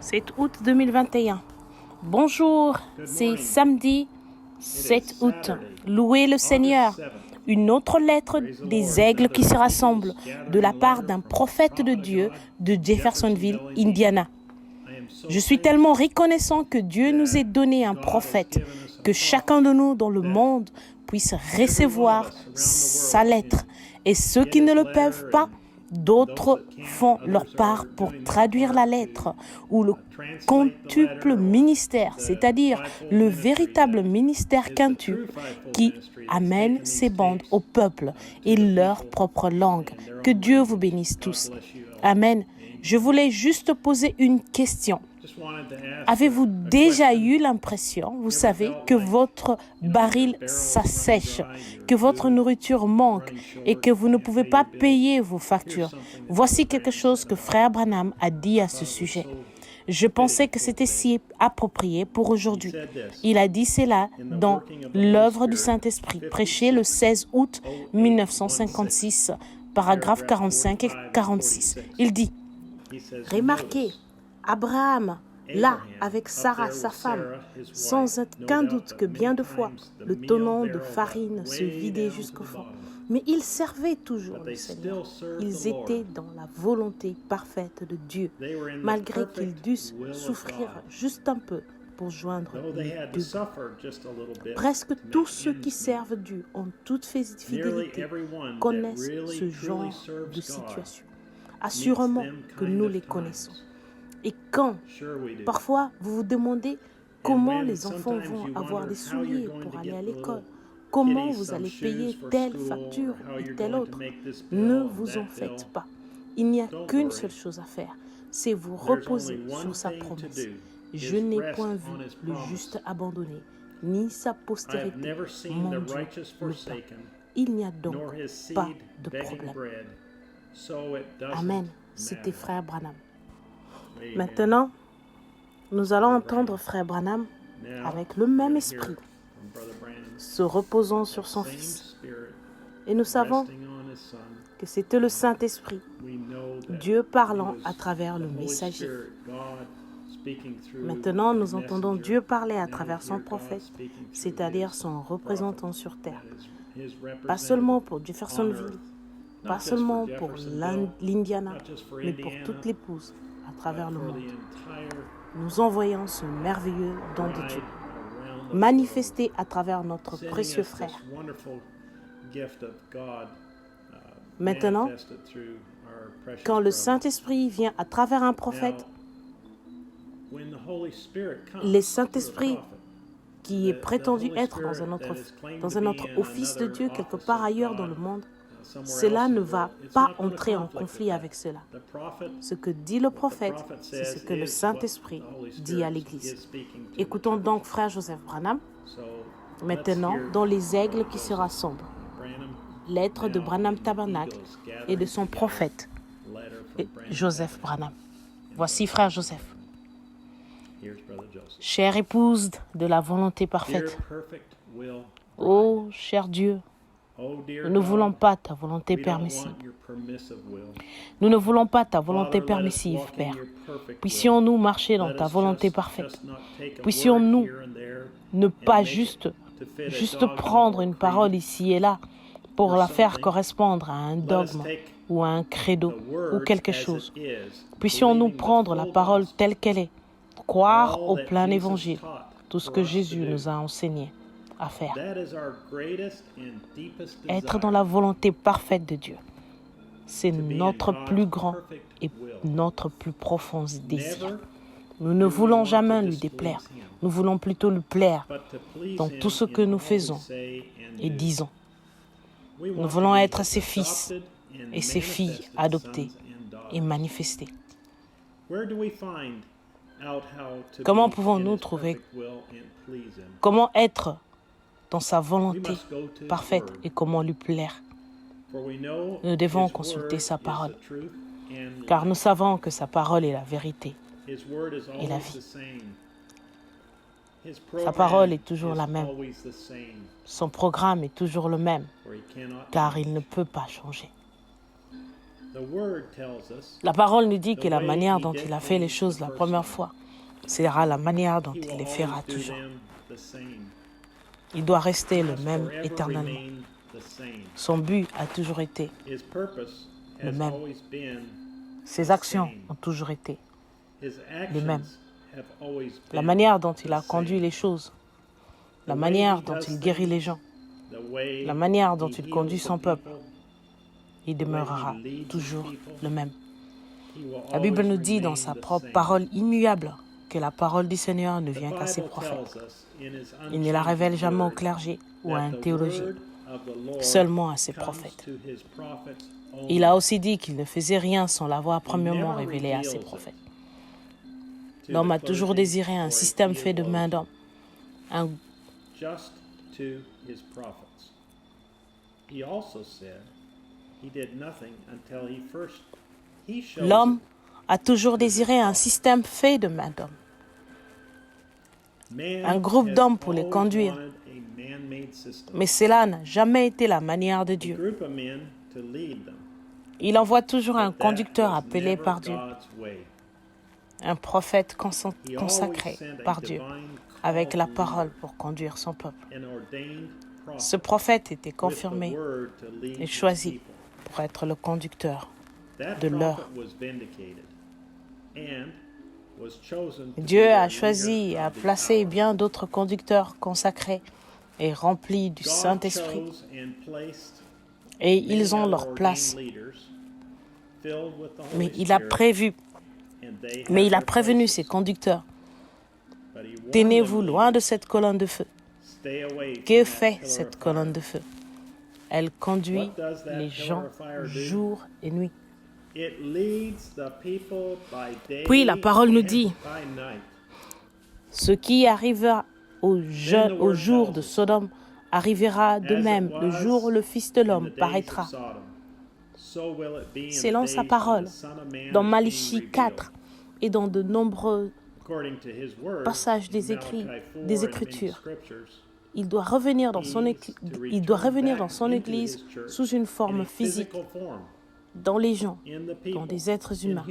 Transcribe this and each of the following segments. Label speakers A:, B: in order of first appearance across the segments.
A: 7 août 2021. Bonjour, c'est samedi 7 août. Louez le Seigneur. Une autre lettre des aigles qui se rassemblent de la part d'un prophète de Dieu de Jeffersonville, Indiana. Je suis tellement reconnaissant que Dieu nous ait donné un prophète, que chacun de nous dans le monde puisse recevoir sa lettre. Et ceux qui ne le peuvent pas, d'autres font leur part pour traduire la lettre ou le quintuple ministère, c'est-à-dire le véritable ministère quintuple qui amène ces bandes au peuple et leur propre langue. Que Dieu vous bénisse tous. Amen. Je voulais juste poser une question. Avez-vous déjà eu l'impression, vous savez, que votre baril s'assèche, que votre nourriture manque et que vous ne pouvez pas payer vos factures? Voici quelque chose que Frère Branham a dit à ce sujet. Je pensais que c'était si approprié pour aujourd'hui. Il a dit cela dans l'œuvre du Saint-Esprit, prêché le 16 août 1956, paragraphes 45 et 46. Il dit « Remarquez, Abraham, là, avec Sarah, sa femme, sans aucun doute que bien de fois, le tonneau de farine se vidait jusqu'au fond. Mais ils servaient toujours le Seigneur. Ils étaient dans la volonté parfaite de Dieu, malgré qu'ils dussent souffrir juste un peu pour joindre les deux. Presque tous ceux qui servent Dieu en toute fidélité connaissent ce genre de situation. Assurément que nous les connaissons. Et quand, parfois, vous vous demandez comment les enfants vont avoir des souliers pour aller à l'école, comment vous allez payer telle facture et telle autre, ne vous en faites pas. Il n'y a qu'une seule chose à faire, c'est vous reposer sur sa promesse. Je n'ai point vu le juste abandonné, ni sa postérité, mon Dieu, le pain. Il n'y a donc pas de problème. Amen. C'était Frère Branham. Maintenant, nous allons entendre Frère Branham avec le même esprit, se reposant sur son Fils. Et nous savons que c'était le Saint-Esprit, Dieu parlant à travers le messager. Maintenant, nous entendons Dieu parler à travers son prophète, c'est-à-dire son représentant sur terre. Pas seulement pour Jeffersonville, pas seulement pour l'Indiana, mais pour toutes les épouses à travers le monde. Nous envoyons ce merveilleux don de Dieu, manifesté à travers notre précieux frère. Maintenant, quand le Saint-Esprit vient à travers un prophète, le Saint-Esprit qui est prétendu être dans un autre office de Dieu quelque part ailleurs dans le monde, cela ne va pas entrer en conflit avec cela. Ce que dit le prophète, c'est ce que le Saint-Esprit dit à l'Église. Écoutons donc Frère Joseph Branham, maintenant dans les aigles qui se rassemblent. Lettre de Branham Tabernacle et de son prophète, Joseph Branham. Voici Frère Joseph. Chère épouse de la volonté parfaite, ô cher Dieu, nous ne voulons pas ta volonté permissive. Nous ne voulons pas ta volonté permissive, Père. Puissions-nous marcher dans ta volonté parfaite. Puissions-nous ne pas juste prendre une parole ici et là pour la faire correspondre à un dogme ou à un credo ou quelque chose. Puissions-nous prendre la parole telle qu'elle est, croire au plein évangile, tout ce que Jésus nous a enseigné à faire. Être dans la volonté parfaite de Dieu, c'est notre plus grand et notre plus profond désir. Nous ne voulons jamais lui déplaire, nous voulons plutôt lui plaire dans tout ce que nous faisons et disons. Nous voulons être ses fils et ses filles adoptés et manifestés. Comment pouvons-nous trouver comment être dans sa volonté parfaite et comment lui plaire? Nous devons consulter sa parole, car nous savons que sa parole est la vérité et la vie. Sa parole est toujours la même. Son programme est toujours le même, car il ne peut pas changer. La parole nous dit que la manière dont il a fait les choses la première fois sera la manière dont il les fera toujours. Il doit rester le même éternellement. Son but a toujours été le même. Ses actions ont toujours été les mêmes. La manière dont il a conduit les choses, la manière dont il guérit les gens, la manière dont il conduit son peuple, il demeurera toujours le même. La Bible nous dit dans sa propre parole immuable que la parole du Seigneur ne vient qu'à ses prophètes. Il ne la révèle jamais au clergé ou à un théologien, seulement à ses prophètes. Il a aussi dit qu'il ne faisait rien sans l'avoir premièrement révélé à ses prophètes. L'homme a toujours désiré un système fait de main d'homme. L'homme a toujours désiré un système fait de main d'homme. Un groupe d'hommes pour les conduire. Mais cela n'a jamais été la manière de Dieu. Il envoie toujours un conducteur appelé par Dieu, un prophète consacré par Dieu, avec la parole pour conduire son peuple. Ce prophète était confirmé et choisi pour être le conducteur de leur. Dieu a choisi et a placé bien d'autres conducteurs consacrés et remplis du Saint-Esprit. Et ils ont leur place. Mais il a prévenu ses conducteurs. Tenez-vous loin de cette colonne de feu. Que fait cette colonne de feu? Elle conduit les gens jour et nuit. Puis la parole nous dit, ce qui arriva au jour de Sodome arrivera de même le jour où le Fils de l'homme paraîtra. Selon sa parole, dans Malachie 4 et dans de nombreux passages des Écritures, il doit revenir dans son Église sous une forme physique, dans les gens, dans des êtres humains,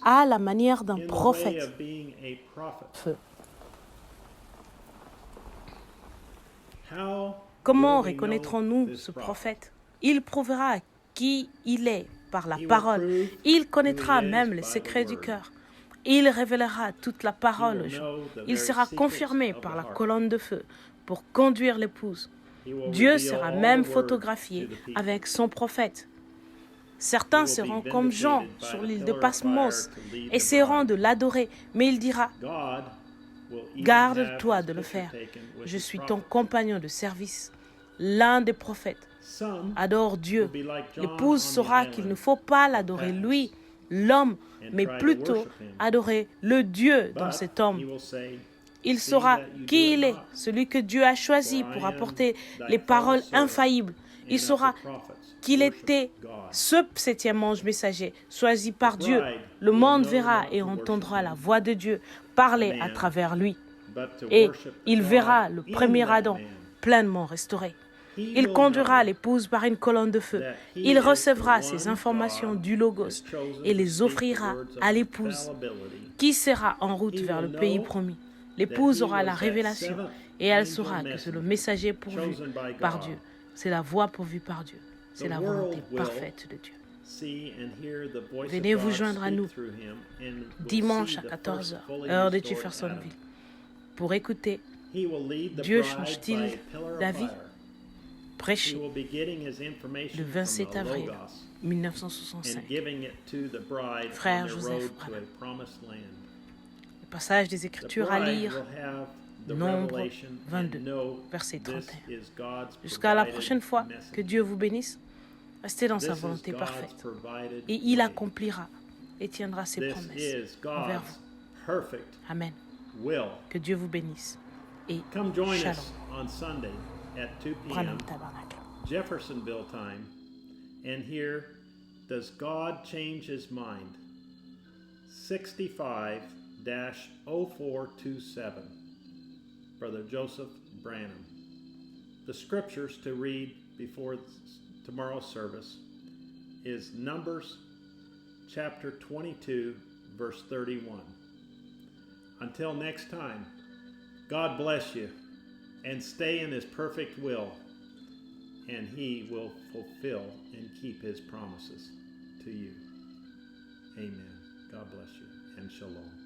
A: à la manière d'un prophète. Feu. Comment reconnaîtrons-nous ce prophète? Il prouvera qui il est par la parole. Il connaîtra même les secrets du cœur. Il révélera toute la parole aux gens. Il sera confirmé par la colonne de feu pour conduire l'épouse. Dieu sera même photographié avec son prophète. Certains seront comme Jean sur l'île de Patmos, essaieront de l'adorer, mais il dira, garde-toi de le faire. Je suis ton compagnon de service, l'un des prophètes. Adore Dieu. L'épouse saura qu'il ne faut pas l'adorer lui, l'homme, mais plutôt adorer le Dieu dans cet homme. Il saura qui il est, celui que Dieu a choisi pour apporter les paroles infaillibles. Il saura qu'il était ce septième ange messager, choisi par Dieu. Le monde verra et entendra la voix de Dieu parler à travers lui. Et il verra le premier Adam pleinement restauré. Il conduira l'épouse par une colonne de feu. Il recevra ces informations du Logos et les offrira à l'épouse, qui sera en route vers le pays promis. L'épouse aura la révélation et elle saura que c'est le messager pourvu par Dieu. C'est la voie pourvue par Dieu. C'est la volonté parfaite de Dieu. Venez vous joindre à nous dimanche à 14h, heure de Jeffersonville, pour écouter Dieu change-t-il d'avis? Prêché le 27 avril 1965. Frère Joseph Branham. Le passage des Écritures à lire, Nombre 22, verset 31. Jusqu'à la prochaine fois, que Dieu vous bénisse. Restez dans sa volonté parfaite. Et il accomplira et tiendra ses promesses envers vous. Amen. Que Dieu vous bénisse. Et shalom. Branham Tabernacle.
B: Jeffersonville time, and here, does God change his mind? 65-0427, Brother Joseph Branham. The scriptures to read before tomorrow's service is Numbers chapter 22, verse 31. Until next time, God bless you, and stay in His perfect will, and He will fulfill and keep His promises to you. Amen. God bless you, and shalom.